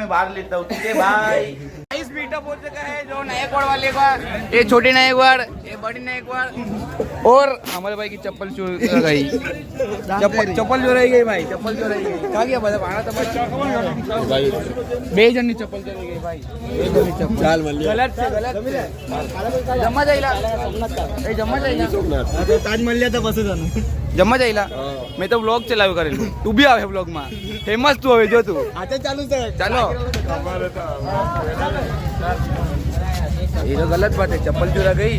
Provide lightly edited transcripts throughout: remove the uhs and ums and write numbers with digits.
मैं बाहर लेता हूँ, ठीक है भाई। इस मीटअप हो चुका है, जो नायकवाड़ वाले का, ये छोटी नायकवाड़, ये बड़ी नायकवाड़, और हमारे भाई की चप्पल चोर गई, चप्पल चोराई गई भाई, चप्पल चोराई गई। कहाँ गया भाई? भाड़ा तो भाई बेजनी चप्पल चोराई गई भाई, बेजनी चप्पल गलत से गलत जमा जाइला, जमा जाइला ताज मल्या था बस जमा जाइला। मैं तो व्लॉग चलाव्यो करेલું, તું બી આવે વ્લોગ માં, ફેમસ તું હવે જો તું આજે ચાલુ છે, ચાલો। ये तो गलत बात है, चप्पल चुरा गई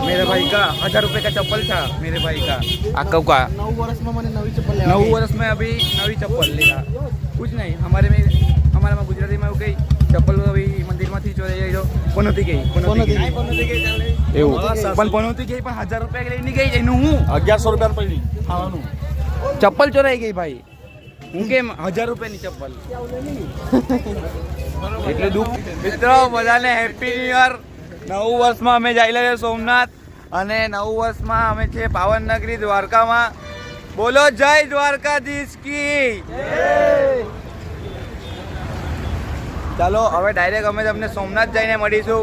मेरे भाई का, 1000 रुपए का चप्पल था मेरे भाई का। कब का 9 वर्ष में मैंने नवी चप्पल, 9 वर्ष में अभी नवी चप्पल लेगा। कुछ नहीं, हमारे में गुजराती में गई चप्पल अभी मंदिर में चोराई गई, पनौती गई, એવું પણ પનોતી ગઈ, પણ 1000 રૂપિયા લઈને ગઈ, એનું હું 1100 રૂપિયા પડી ખાવાનું, ચપ્પલ ચોરાઈ ગઈ ભાઈ। હું કેમ 1000 રૂપિયાની ચપ્પલ, એટલે દુઃખ। મિત્રો બધાને હેપી ન્યુ યર। 9 વર્ષમાં અમે જઈલા છે સોમનાથ, અને 9 વર્ષમાં અમે છે પાવન નગરી દ્વારકામાં। બોલો જય દ્વારકાધીશ की। ચાલો હવે ડાયરેક્ટ અમે તમને સોમનાથ જઈને મળીશું,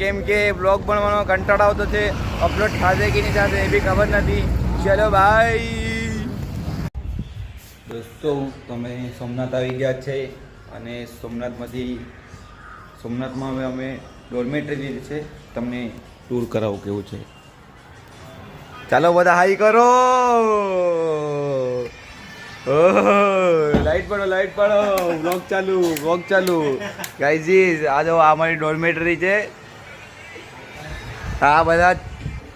કેમ કે બ્લોગ બનાવવાનો કંટાળો આવતો છે, અપલોડ થશે કે નહીં થશે એ બી ખબર નથી। ચલો ભાઈ દોસ્તો, તમે સોમનાથ આવી ગયા છે, અને સોમનાથમાં હવે અમે ડોર્મેટરી લીધી છે, તમને ટૂર કરાવું કેવું છે। ચાલો બધા હાઈ કરો, લાઈટ પાડો, વ્લોગ ચાલુ ગાઈઝ। આ જો અમારી ડોર્મેટરી છે, આ બધા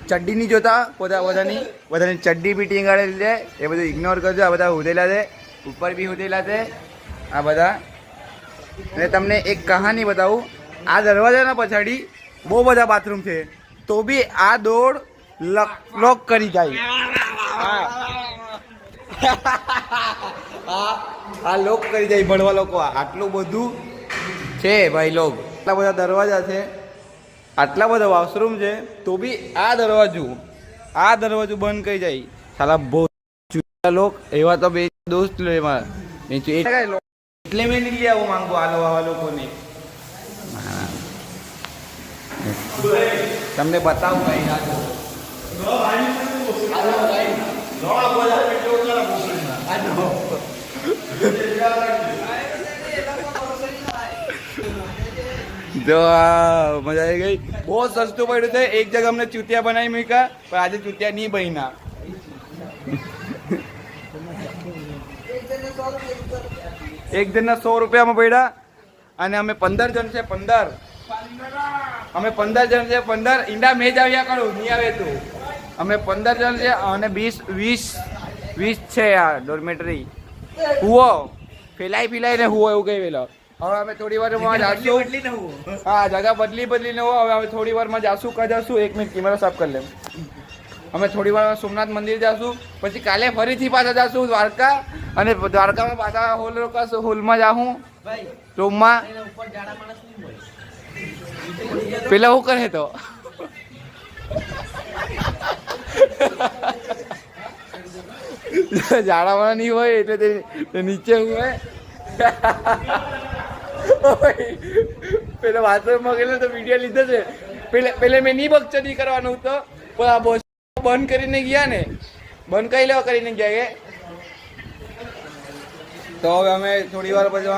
ચડ્ડી નહીં જોતા, બધાની ચડ્ડી બી ટીંગાડેલી છે, એ બધું ઇગ્નોર કરજો। આ બધા હુદેલા છે, ઉપર બી હુદેલા છે આ બધા। અને તમને એક કહાની બતાવું, આ દરવાજાના પછાડી બહુ બધા બાથરૂમ છે, તો બી આ દોડ લોક કરી જાય। આ લોક કરી જાય ભણવા લોકો, આટલું બધું છે ભાઈ લોક, આટલા બધા દરવાજા છે, આટલા બધા વોશરૂમ છે, તો બી આ દરવાજો બંધ કરી જાય। સાલા બહુ લોક એવા તો બે દોસ્ત લો એમાં, એટલે મેં નહીં આવું માંગુ આવા લોકોને। તમને બતાવું ભાઈ, तो मजा आई गई, बहुत सस्तुं पड़े थे। एक जगह हमने चूतिया बनाई मीका, पर आज चूतिया नहीं बना। एक दिन 100 रुपया में पड़ा, અને અમે 15 જણ છે, 15 ઈંડા મેં જ આવ્યા કરું, નહીં આવે તું। અમે 15 જણ છે, અને 20 છે આ ડોર્મેટરી। હુઓ ફેલાઈને હુઓ એવું કહી વેલો। હવે અમે થોડી વારમાં જાશું, હા જગા બદલીને હો। હવે અમે થોડી વારમાં જાશું, જશું 1 મિનિટ કેમેરા સાફ કરી લે। અમે થોડી વાર સોમનાથ મંદિર જાશું, પછી કાલે ફરીથી પાછા જાશું દ્વારકા, અને દ્વારકામાં પાછા હોલમાં જાઉં રૂમમાં। પેલા શું કરે તો ઝાડાવાળા નહીં હોય એટલે તે નીચે હોય। પેલા વાસણમાં ગયેલો તો વિડીયો લીધો છે, પેલે મેં નહીં બકચોદી કરવાનું તો, પણ આ બોસ બંધ કરીને ગયા ને, બંધ કરી લેવા કરીને ગયા કે। તો હવે અમે થોડી વાર પછી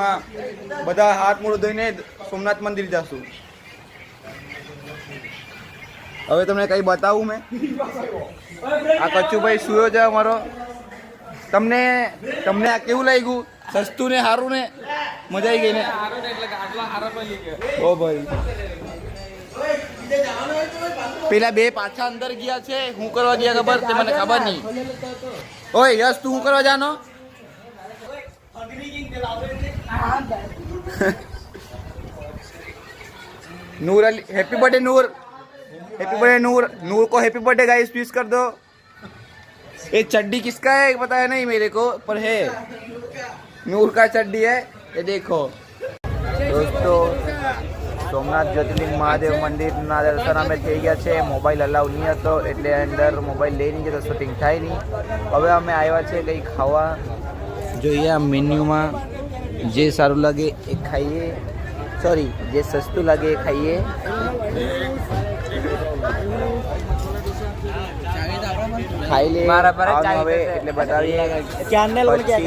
બધા હાથ મોઢું ધોઈને સોમનાથ મંદિર જશું। હવે તમને કઈ બતાવું મેં, આ કચ્છુભાઈ સુયો છે અમારો। તમને આ કેવું લાગ્યું? સસ્તું ને સારું ને, મજા આવી ગઈ ને? ઓ ભાઈ પેલા બે પાછા અંદર ગયા છે, શું કરવા ગયા ખબર? તે મને ખબર નહીં। ઓય યશ, તું શું કરવા જાનો? नूर अली, हैप्पी बर्थडे नूर, हैप्पी बर्थडे नूर। नूर को हैप्पी बर्थडे गाइस, विश कर दो। ये चड्डी किसका है पता है नहीं मेरे को, पर है नूर का चड्डी है, ये देखो दोस्तों। સોમનાથ જ્યોતિર્લિંગ મહાદેવ મંદિરના દર્શન અમે થઈ ગયા છે। મોબાઈલ અલાઉ નહીં હતો, એટલે અંદર મોબાઈલ લઈ નહીં જતો, શૂટિંગ થાય નહીં। હવે અમે આવ્યા છે કંઈ ખાવા, જોઈએ આ મેન્યુમાં જે સારું લાગે એ ખાઈએ, સોરી જે સસ્તું લાગે એ ખાઈએ. ખાઈ લે હવે એટલે બતાવીએ. પછી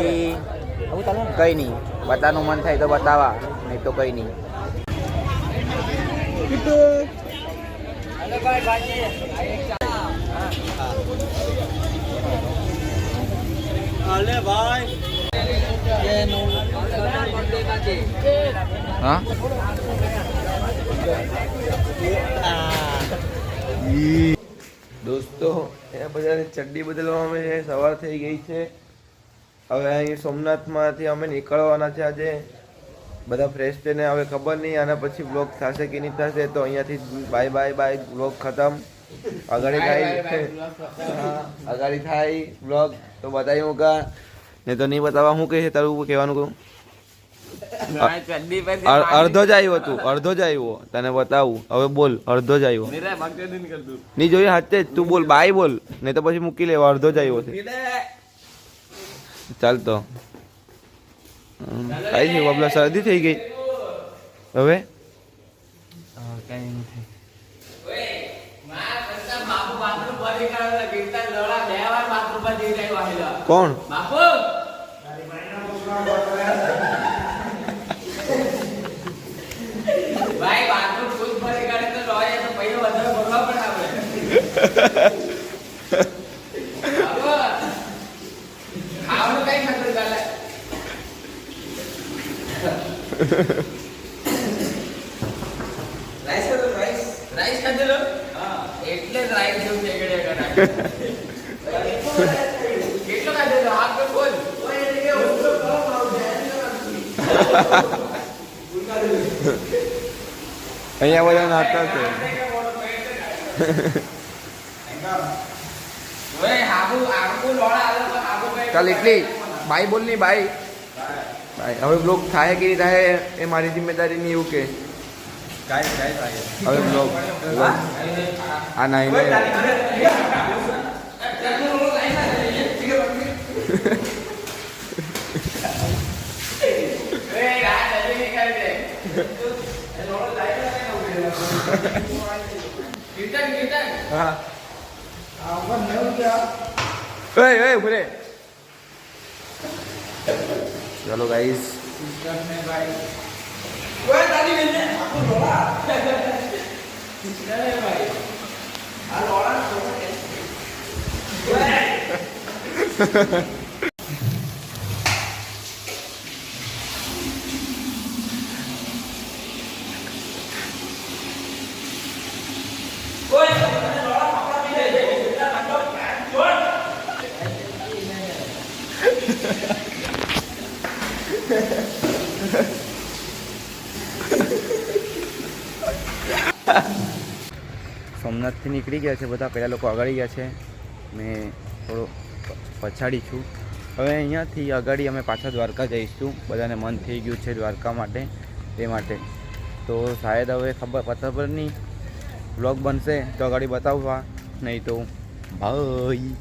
કઈ નહીં, બતાવવાનું મન થાય તો બતાવા, નહીં તો કઈ નહીં. હા દોસ્તો એ બધાને ચડ્ડી બદલવામાં આવે છે. સવાર થઈ ગઈ છે. હવે અહીં સોમનાથમાંથી અમે નીકળવાના છે આજે. બધા ફ્રેશ થઈને હવે ખબર નહીં આના પછી બ્લોગ થશે કે નહીં થશે, તો અહીંયાથી બાય બાય બાય, બ્લોગ ખતમ. અગાડી થાય અગાડી થાય બ્લોગ તો બતાવ્યું કા, નહીં તો નહીં બતાવવા. શું કહે છે તારું કહેવાનું? કહું અડધો જ આવ્યો તું, અડધો જ આવ્યો. તને બતાવું હવે, બોલ. અડધો જ આવ્યો નહીં જોઈએ હાથે જ. તું બોલ બાય બોલ, નહીં તો પછી મૂકી લેવા. અડધો જ આવ્યો છે. ચાલ તો કઈ છે બાબલા, શરદી થઈ ગઈ હવે. કોણ રાઈસ ખાધેલો એટલે રાઈસ જેવું છે. કેટલો ખાધેલો હાથ પર બોલ. અહીંયા બધા નાતા છે. ચાલ એટલી બાય બોલ ની બાય. હવે બ્લોગ થાય કે નહીં થાય એ મારી જિમ્મેદારી નહીં. એવું કે હવે બ્લોગ આ નહીં ભૂલે. ચલો ગાઈસ સોમનાથથી નીકળી ગયા છે બધા. પહેલાં લોકો આગળ ગયા છે, મેં થોડો પછાડી છું. હવે અહીંયાથી આગળ અમે પાછા દ્વારકા જઈશું. બધાને મન થઈ ગયું છે દ્વારકા માટે, તે માટે. તો શાયદ હવે ખબર નહીં બ્લોગ બનશે તો આગળ બતાવવા, નહીં તો ભાઈ.